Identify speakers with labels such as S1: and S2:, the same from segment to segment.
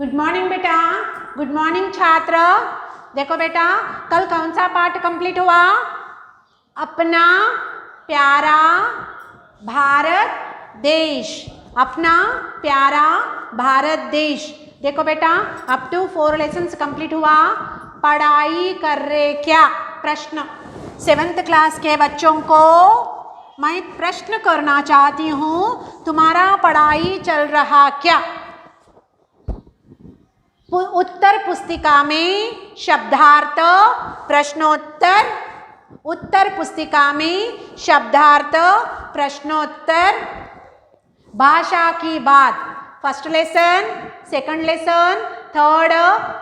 S1: Good morning बेटा, good morning छात्र। देखो बेटा, कल कौन सा पाठ कंप्लीट हुआ? अपना प्यारा भारत देश, अपना प्यारा भारत देश। देखो बेटा, अप टू 4 लेसन्स कंप्लीट हुआ। पढ़ाई कर रहे क्या? प्रश्न। 7th क्लास के बच्चों को मैं प्रश्न करना चाहती हूँ, तुम्हारा पढ़ाई चल रहा क्या? उत्तर पुस्तिका में शब्दार्थ प्रश्नोत्तर, उत्तर पुस्तिका में शब्दार्थ प्रश्नोत्तर, भाषा की बात, first lesson, second lesson, third,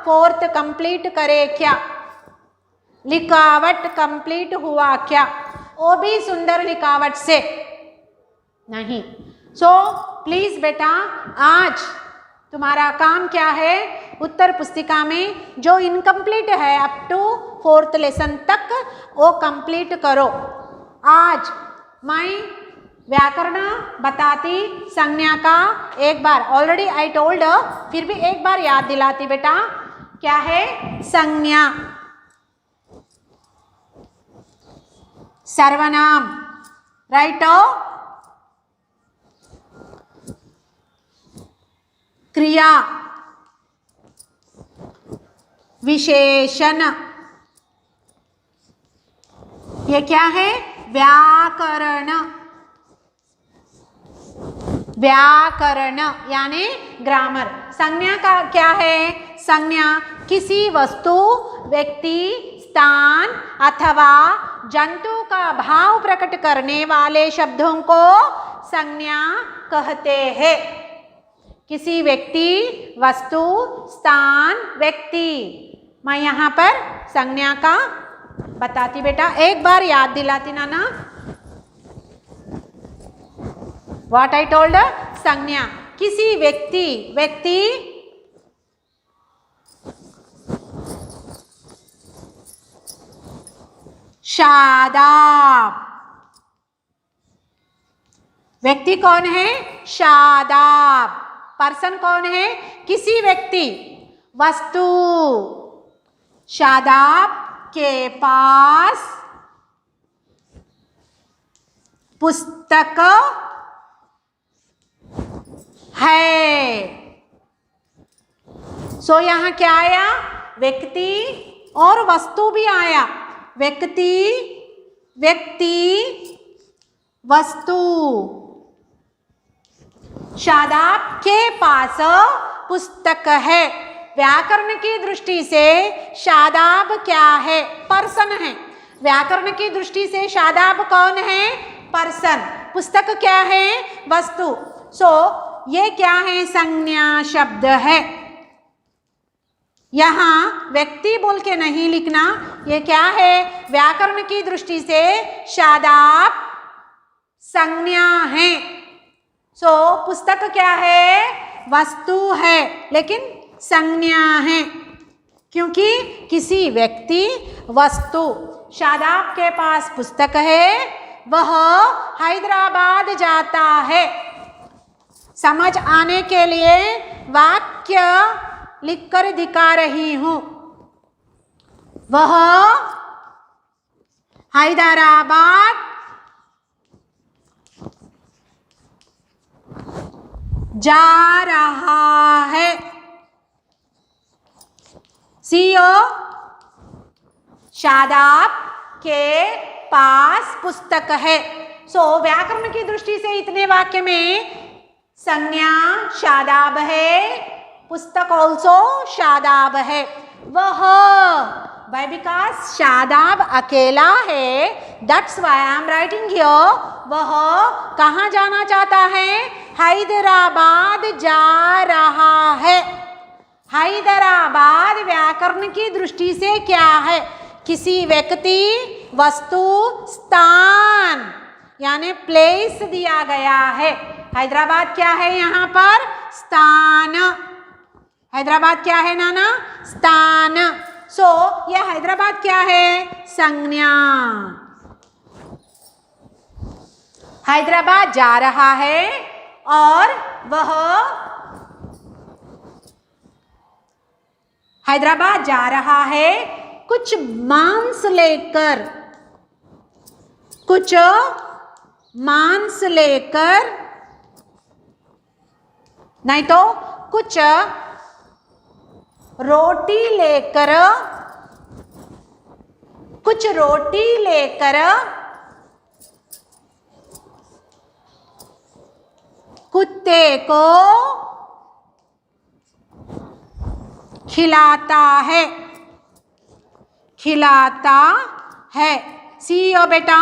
S1: fourth complete करे क्या? लिखावट कंप्लीट हुआ क्या? वो भी सुंदर लिखावट से नहीं। सो प्लीज बेटा, आज तुम्हारा काम क्या है? उत्तर पुस्तिका में जो इनकम्प्लीट है अप टू 4th लेसन तक वो कंप्लीट करो। आज मैं व्याकरण बताती, संज्ञा का एक बार ऑलरेडी आई टोल्ड, फिर भी एक बार याद दिलाती बेटा। क्या है? संज्ञा, सर्वनाम, राइट? क्रिया, विशेषण। ये क्या है? व्याकरण, व्याकरण यानी ग्रामर। संज्ञा का क्या है? संज्ञा किसी वस्तु, व्यक्ति, स्थान अथवा जंतु का भाव प्रकट करने वाले शब्दों को संज्ञा कहते हैं। किसी व्यक्ति, वस्तु, स्थान, व्यक्ति। मैं यहाँ पर संज्ञा का बताती बेटा, एक बार याद दिलाती नाना। What I told? संज्ञा किसी व्यक्ति, व्यक्ति शादाब। व्यक्ति कौन है? शादाब। पर्सन कौन है? किसी व्यक्ति। वस्तु, शादाब के पास पुस्तक है। सो यहाँ क्या आया? व्यक्ति और वस्तु भी आया। व्यक्ति, व्यक्ति, वस्तु। शादाब के पास पुस्तक है। व्याकरण की दृष्टि से शादाब क्या है? पर्सन है। व्याकरण की दृष्टि से शादाब कौन है? पर्सन। पुस्तक क्या है? वस्तु। सो ये क्या है? संज्ञा शब्द है। यहाँ व्यक्ति बोल के नहीं लिखना। ये क्या है? व्याकरण की दृष्टि से शादाब संज्ञा है। सो पुस्तक क्या है? वस्तु है, लेकिन संज्ञा है, क्योंकि किसी व्यक्ति, वस्तु। शादाब के पास पुस्तक है, वह हैदराबाद जाता है। समझ आने के लिए वाक्य लिखकर दिखा रही हूं। वह हैदराबाद जा रहा है। सीओ, शादाब के पास पुस्तक है। सो व्याकरण की दृष्टि से इतने वाक्य में संज्ञा शादाब है, पुस्तक ऑल्सो शादाब है। वह, बाय बिकॉज शादाब अकेला है, that's why I am writing here. वह कहाँ जाना चाहता है? हैदराबाद जा रहा है। हैदराबाद व्याकरण की दृष्टि से क्या है? किसी व्यक्ति, वस्तु, स्थान यानी प्लेस दिया गया है। हैदराबाद क्या है यहाँ पर? स्थान। हैदराबाद क्या है नाना? स्थान। सो यह हैदराबाद क्या है? संज्ञा। हैदराबाद जा रहा है और वह हैदराबाद जा रहा है कुछ मांस लेकर, कुछ मांस लेकर, नहीं तो कुछ रोटी लेकर, कुछ रोटी लेकर कुत्ते को खिलाता है, खिलाता है। सीओ बेटा,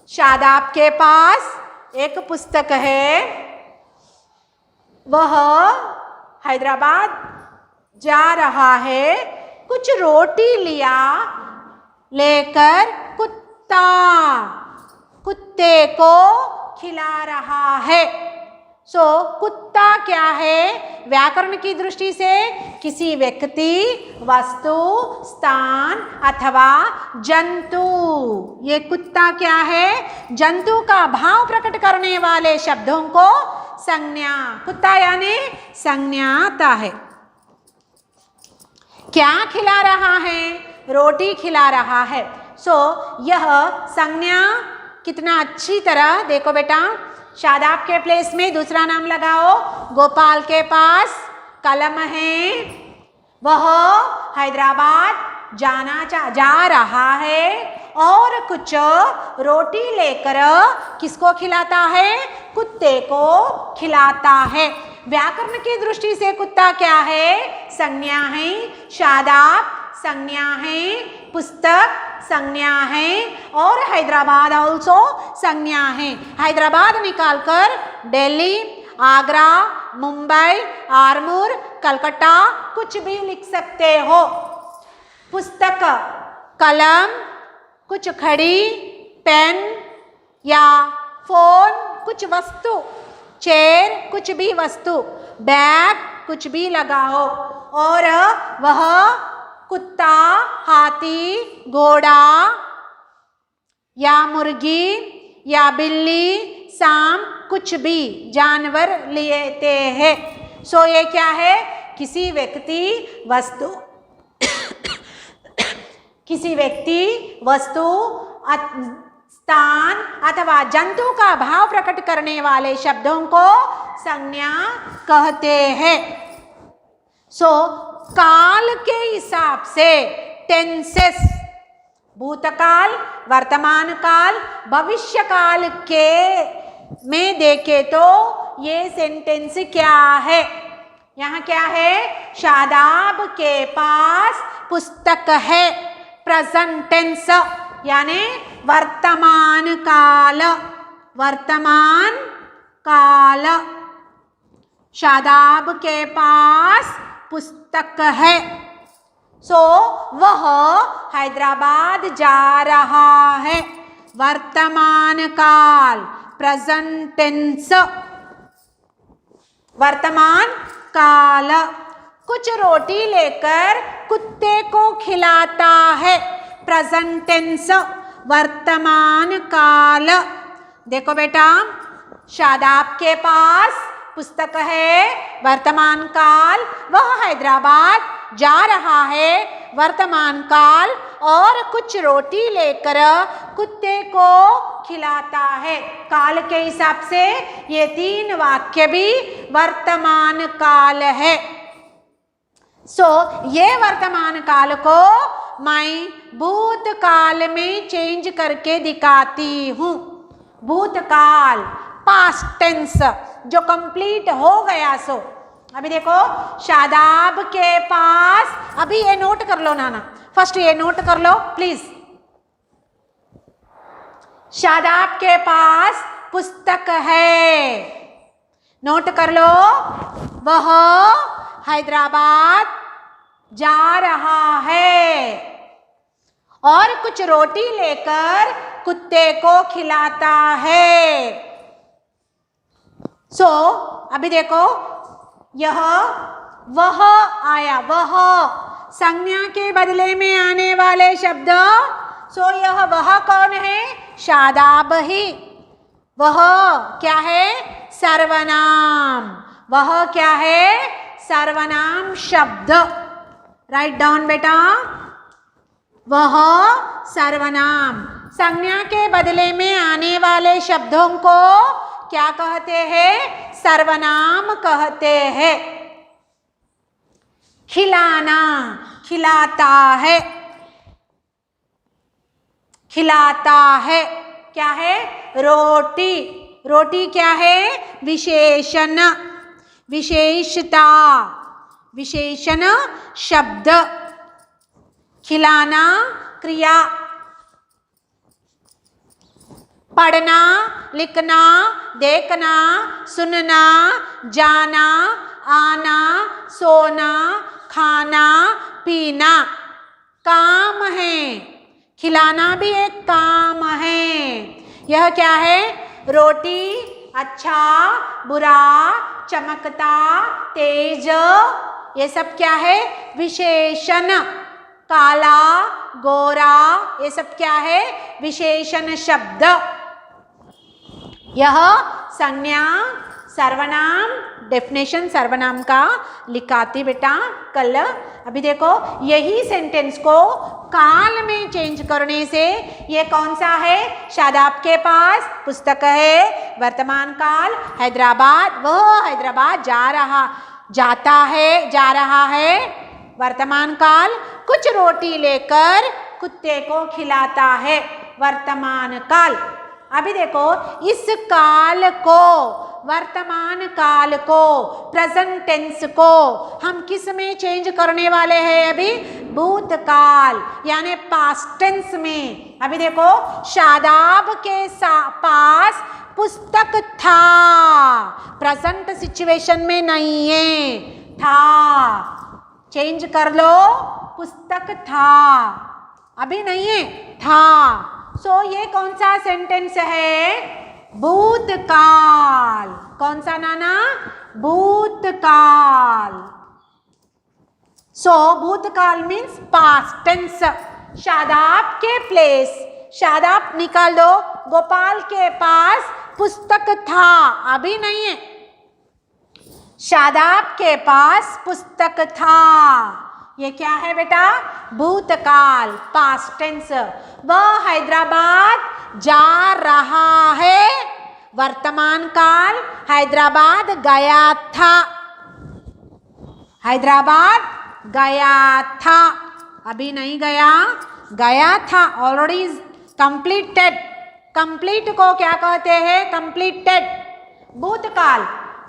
S1: शादाब के पास एक पुस्तक है, वह हैदराबाद जा रहा है, कुछ रोटी लिया लेकर कुत्ता कुत्ते को खिला रहा है। सो कुत्ता क्या है? व्याकरण की दृष्टि से किसी व्यक्ति, वस्तु, स्थान अथवा जंतु। ये कुत्ता क्या है? जंतु का भाव प्रकट करने वाले शब्दों को संज्ञा, कुत्ता यानी संज्ञा आता है। क्या खिला रहा है? रोटी खिला रहा है। सो यह संज्ञा कितना अच्छी तरह, देखो बेटा, शादाब के प्लेस में दूसरा नाम लगाओ। गोपाल के पास कलम है, वह हैदराबाद जा रहा है और कुछ रोटी लेकर किसको खिलाता है? कुत्ते को खिलाता है। व्याकरण की दृष्टि से कुत्ता क्या है? संज्ञा है। शादाब संज्ञा है, पुस्तक संज्ञा है और हैदराबाद ऑल्सो संज्ञा है। हैदराबाद निकालकर दिल्ली, आगरा, मुंबई, आरमूर, कलकत्ता कुछ भी लिख सकते हो। पुस्तक, कलम, कुछ खड़ी, पेन या फोन, कुछ वस्तु, चेयर, कुछ भी वस्तु, बैग, कुछ भी लगाओ। और वह कुत्ता, हाथी, घोड़ा या मुर्गी या बिल्ली, सांप, कुछ भी जानवर लेते हैं। सो ये क्या है? किसी व्यक्ति, वस्तु किसी व्यक्ति, वस्तु, स्थान अथवा जंतु का भाव प्रकट करने वाले शब्दों को संज्ञा कहते हैं। सो काल के हिसाब से टेंसेस, भूतकाल, वर्तमान काल, भविष्य काल के में देखे तो ये सेंटेंस क्या है? यहाँ क्या है? शादाब के पास पुस्तक है। प्रेजेंट टेंस यानी वर्तमान काल, वर्तमान काल। शादाब के पास पुस्तक है। सो वह हैदराबाद जा रहा है। वर्तमान काल, प्रेजेंट टेंस, वर्तमान काल। कुछ रोटी लेकर कुत्ते को खिलाता है। प्रेजेंट टेंस, वर्तमान काल। देखो बेटा, शादाब के पास पुस्तक है, वर्तमान काल, वह हैदराबाद जा रहा है, वर्तमान काल, और कुछ रोटी लेकर कुत्ते को खिलाता है। काल के हिसाब से ये तीन वाक्य भी वर्तमान काल है। सो ये वर्तमान काल को मैं भूतकाल में चेंज करके दिखाती हूँ। भूतकाल, पास्ट टेंस, जो कंप्लीट हो गया। सो अभी देखो, शादाब के पास, अभी ये नोट कर लो नाना, फर्स्ट ये नोट कर लो प्लीज। शादाब के पास पुस्तक है, नोट कर लो। वह हैदराबाद जा रहा है और कुछ रोटी लेकर कुत्ते को खिलाता है। सो अभी देखो, यह वह आया, वह संज्ञा के बदले में आने वाले शब्द। सो यह वह कौन है? शादाब ही। वह क्या है? सर्वनाम। वह क्या है? सर्वनाम शब्द। राइट डाउन बेटा। वह सर्वनाम, संज्ञा के बदले में आने वाले शब्दों को क्या कहते हैं? सर्वनाम कहते हैं। खिलाना, खिलाता है, खिलाता है क्या है? रोटी। रोटी क्या है? विशेषण, विशेषता, विशेषण शब्द। खिलाना क्रिया। पढ़ना, लिखना, देखना, सुनना, जाना, आना, सोना, खाना, पीना काम है। खिलाना भी एक काम है। यह क्या है? रोटी, अच्छा, बुरा, चमकता, तेज, ये सब क्या है? विशेषण। काला, गोरा, ये सब क्या है? विशेषण शब्द। यह संज्ञा, सर्वनाम, डेफिनेशन सर्वनाम का लिखाती बेटा कल। अभी देखो यही सेंटेंस को काल में चेंज करने से ये कौन सा है? शादाब के पास पुस्तक है। वर्तमान काल हैदराबाद, वह हैदराबाद जाता है, जा रहा है। वर्तमान काल कुछ रोटी लेकर कुत्ते को खिलाता है। वर्तमान काल। अभी देखो इस काल को, वर्तमान काल को, प्रेजेंट टेंस को हम किस में चेंज करने वाले हैं? अभी भूतकाल यानी पास्ट टेंस में। अभी देखो शादाब के पास पुस्तक था, प्रेजेंट सिचुएशन में नहीं है, था। चेंज कर लो, पुस्तक था, अभी नहीं है, था। सो ये कौन सा सेंटेंस है? भूतकाल। कौन सा नाना? भूतकाल। सो भूतकाल मीन्स पास्ट टेंस। शादाब के प्लेस, शादाब निकाल दो, गोपाल के पास पुस्तक था, अभी नहीं है। शादाब के पास पुस्तक था, ये क्या है बेटा? भूतकाल, पास्ट टेंस। वह हैदराबाद जा रहा है। वर्तमान काल हैदराबाद गया था, हैदराबाद गया था, अभी नहीं गया, गया था, ऑलरेडी कंप्लीटेड। कंप्लीट को क्या कहते हैं? कंप्लीटेड। भूतकाल,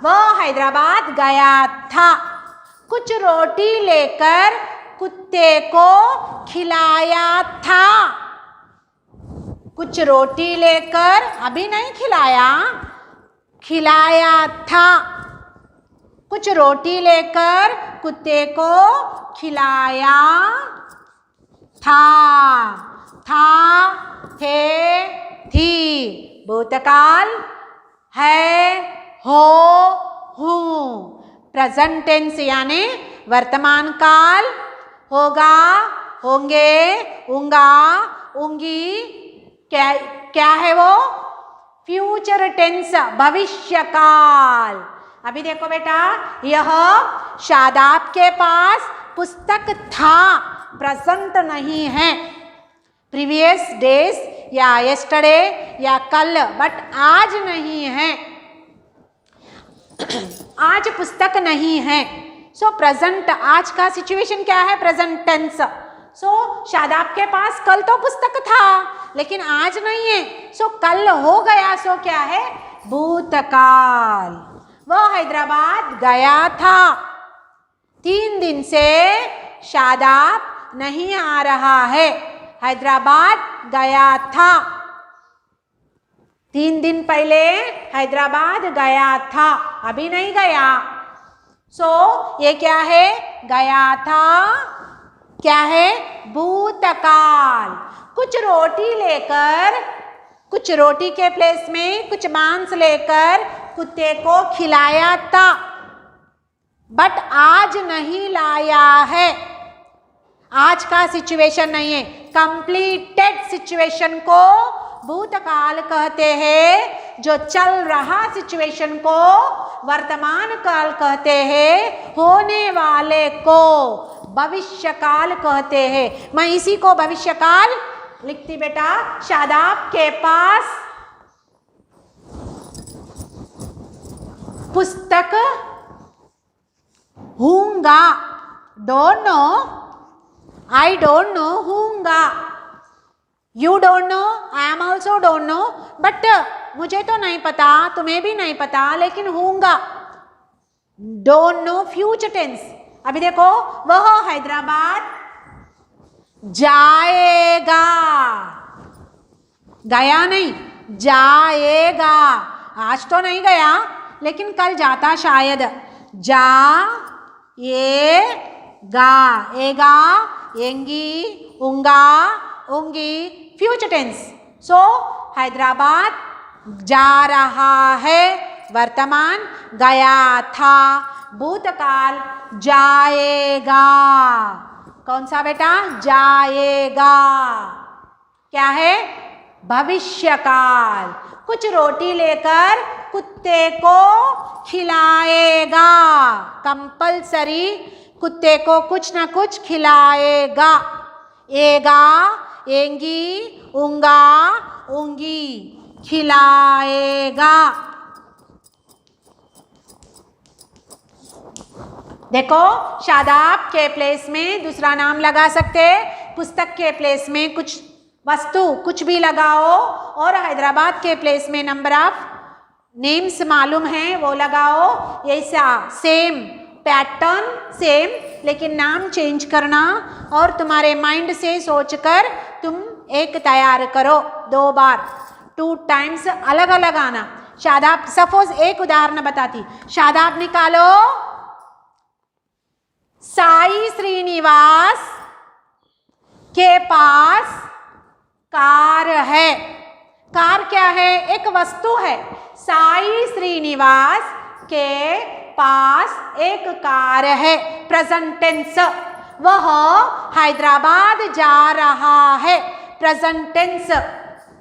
S1: वह हैदराबाद गया था, कुछ रोटी लेकर कुत्ते को खिलाया था। कुछ रोटी लेकर, अभी नहीं खिलाया, खिलाया था। कुछ रोटी लेकर कुत्ते को खिलाया था, थे, थी। भूतकाल है, हो, हूँ। प्रेजेंट टेंस यानी वर्तमान काल होगा, होंगे, होंगा, होंगी। क्या है वो? फ्यूचर टेंस, भविष्य काल। अभी देखो बेटा, यह शादाब के पास पुस्तक था, प्रेजेंट नहीं है। प्रीवियस डेज या यस्टरडे या कल, बट आज नहीं है। आज पुस्तक नहीं है। सो प्रेजेंट, आज का सिचुएशन क्या है? Present tense. सो शादाब के पास कल तो पुस्तक था, लेकिन आज नहीं है। सो कल हो गया, सो क्या है? भूतकाल। वह हैदराबाद गया था। 3 दिन से शादाब नहीं आ रहा है, हैदराबाद गया था। 3 दिन पहले हैदराबाद गया था, अभी नहीं गया। सो ये क्या है? गया था। क्या है? भूतकाल। कुछ रोटी लेकर, कुछ रोटी के प्लेस में कुछ मांस लेकर कुत्ते को खिलाया था, बट आज नहीं लाया है। आज का सिचुएशन नहीं है, कंप्लीटेड सिचुएशन को भूतकाल कहते हैं। जो चल रहा सिचुएशन को वर्तमान काल कहते हैं। होने वाले को भविष्यकाल कहते हैं। मैं इसी को भविष्यकाल लिखती बेटा। शादाब के पास पुस्तक हूँगा। Don't know, I don't know, हूँगा। You don't know, I am also don't know, but मुझे तो नहीं पता, तुम्हें भी नहीं पता, लेकिन हूँगा। Don't know future tense. अभी देखो, वह हैदराबाद जाएगा, गया नहीं, जाएगा। आज तो नहीं गया, लेकिन कल जाता शायद। जाएगा, एगा, एंगी, उंगा, उंगी, फ्यूचर टेंस। सो हैदराबाद जा रहा है, वर्तमान, गया था, भूतकाल, जाएगा। कौन सा बेटा? जाएगा। क्या है? भविष्यकाल। कुछ रोटी लेकर कुत्ते को खिलाएगा। कंपल्सरी कुत्ते को कुछ ना कुछ खिलाएगा। एगा, एंगी, उंगा, उंगी, खिलाएगा। देखो, शादाब के प्लेस में दूसरा नाम लगा सकते, पुस्तक के प्लेस में कुछ वस्तु कुछ भी लगाओ, और हैदराबाद के प्लेस में नंबर ऑफ नेम्स मालूम है वो लगाओ। ऐसा सेम पैटर्न, सेम, लेकिन नाम चेंज करना, और तुम्हारे माइंड से सोचकर तुम एक तैयार करो 2 बार, 2 टाइम्स अलग अलग आना। शादाब, सपोज एक उदाहरण बताती। शादाब निकालो। साई श्रीनिवास के पास कार है। कार क्या है? एक वस्तु है। साई श्रीनिवास के पास एक कार है, प्रेजेंट टेंस। वह हैदराबाद जा रहा है, प्रेजेंट टेंस।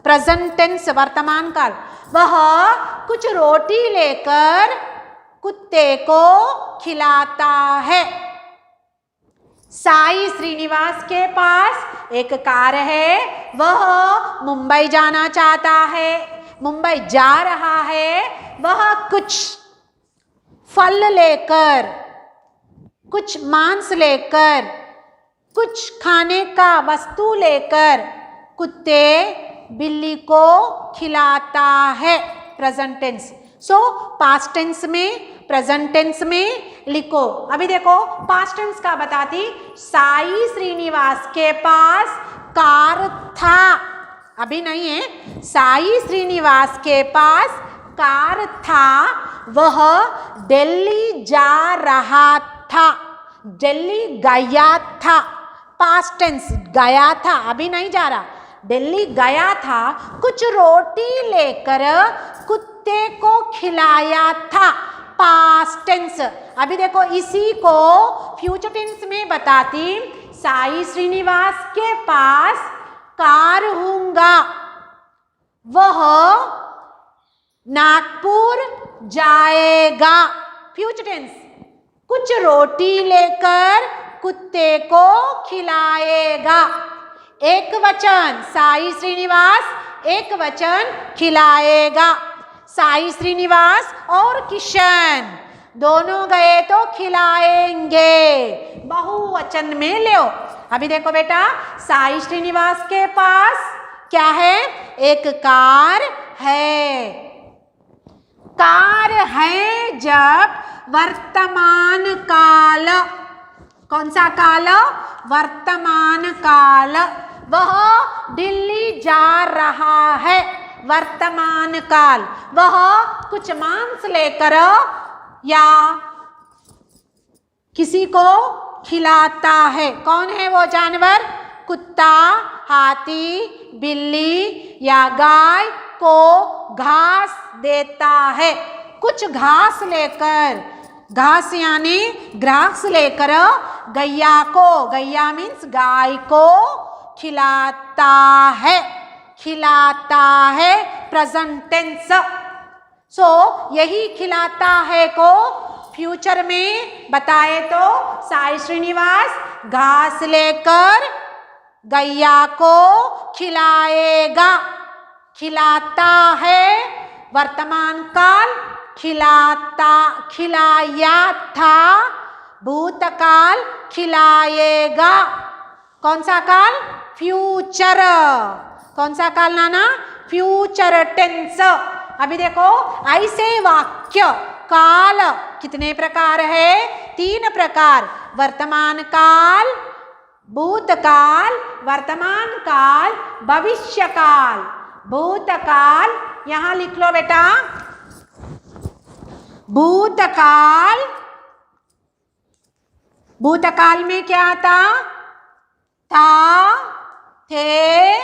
S1: प्रेजेंट टेंस, वर्तमान काल। वह कुछ रोटी लेकर कुत्ते को खिलाता है। साई श्रीनिवास के पास एक कार है, वह मुंबई जाना चाहता है, मुंबई जा रहा है। वह कुछ फल लेकर, कुछ मांस लेकर, कुछ खाने का वस्तु लेकर कुत्ते बिल्ली को खिलाता है, present tense. So past tense में, प्रेजेंट टेंस में लिखो। अभी देखो, पास्ट टेंस का बताती। साई श्रीनिवास के पास कार था, अभी नहीं है। साई श्रीनिवास के पास कार था, वह दिल्ली जा रहा था, दिल्ली गया था। पास्ट टेंस, गया था, अभी नहीं जा रहा, दिल्ली गया था। कुछ रोटी लेकर कुत्ते को खिलाया था, पास्ट टेंस। अभी देखो, इसी को फ्यूचर टेंस में बताती। साई श्रीनिवास के पास कार होगा, वह नागपुर जाएगा, फ्यूचर टेंस। कुछ रोटी लेकर कुत्ते को खिलाएगा, एक वचन। साई श्रीनिवास, एक वचन, खिलाएगा। साई श्रीनिवास और किशन दोनों गए तो खिलाएंगे, बहुवचन में लो। अभी देखो बेटा, साई श्रीनिवास के पास क्या है? एक कार है। कार है जब वर्तमान काल। कौन सा काल? वर्तमान काल। वह दिल्ली जा रहा है, वर्तमान काल। वह कुछ मांस लेकर या किसी को खिलाता है। कौन है वो जानवर? कुत्ता, हाथी, बिल्ली या गाय को घास देता है। कुछ घास लेकर, घास यानी ग्रास लेकर गैया को, गैया मीन्स गाय को खिलाता है, खिलाता है, प्रेजेंट टेंस। सो यही खिलाता है को फ्यूचर में बताए तो साई श्रीनिवास घास लेकर गैया को खिलाएगा, खिलाता है वर्तमान काल, खिलाता खिलाया था भूतकाल, खिलाएगा कौन सा काल? फ्यूचर। कौन सा काल नाना? Future tense. अभी देखो ऐसे वाक्य काल कितने प्रकार है? 3 प्रकार, वर्तमान काल, भूतकाल, वर्तमान काल, भविष्य काल। भूतकाल यहां लिख लो बेटा, भूतकाल, भूतकाल में क्या था? थे,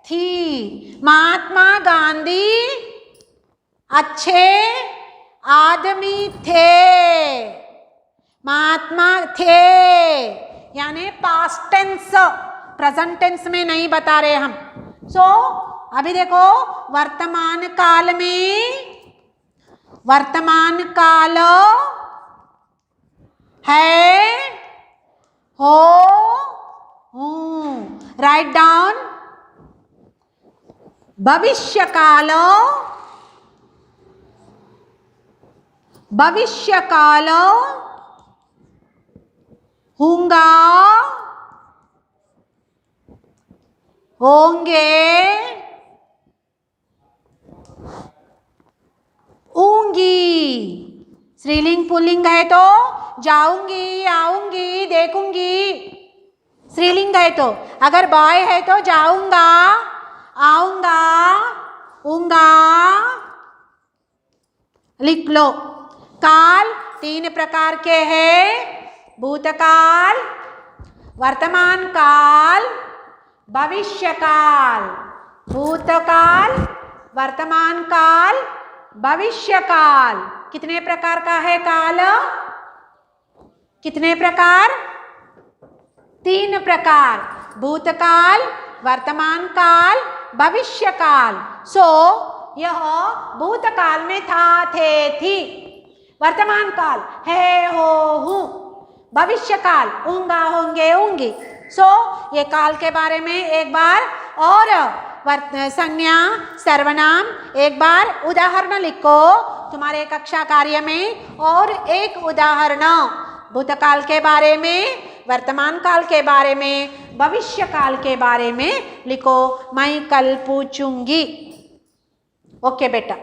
S1: थी। महात्मा गांधी अच्छे आदमी थे, महात्मा थे, यानी पास्ट टेंस, प्रेजेंट टेंस में नहीं बता रहे हम। अभी देखो वर्तमान काल में, वर्तमान काल है, हो, हूं। Write down. भविष्य काल, भविष्य काल होगा, होंगे, ऊंगी। स्त्रीलिंग पुल्लिंग है तो जाऊंगी, आऊंगी, देखूंगी। स्त्रीलिंग है तो, अगर बॉय है तो जाऊंगा, आऊंगा, ऊंगा। लिख लो। काल 3 प्रकार के हैं, भूतकाल, वर्तमान काल, भविष्य काल। भूतकाल, वर्तमान काल, भविष्य काल। कितने प्रकार का है काल? कितने प्रकार? 3 प्रकार, भूतकाल, वर्तमान काल, भविष्य काल। यह भूतकाल में था, थे, थी। वर्तमान काल है, हो, हूं। भविष्य काल होगा, होंगे, होंगी। ये काल के बारे में एक बार और संज्ञा, सर्वनाम एक बार उदाहरण लिखो तुम्हारे कक्षा कार्य में, और एक उदाहरण भूतकाल के बारे में, वर्तमान काल के बारे में, भविष्य काल के बारे में लिखो। मैं कल पूछूंगी। ओके बेटा।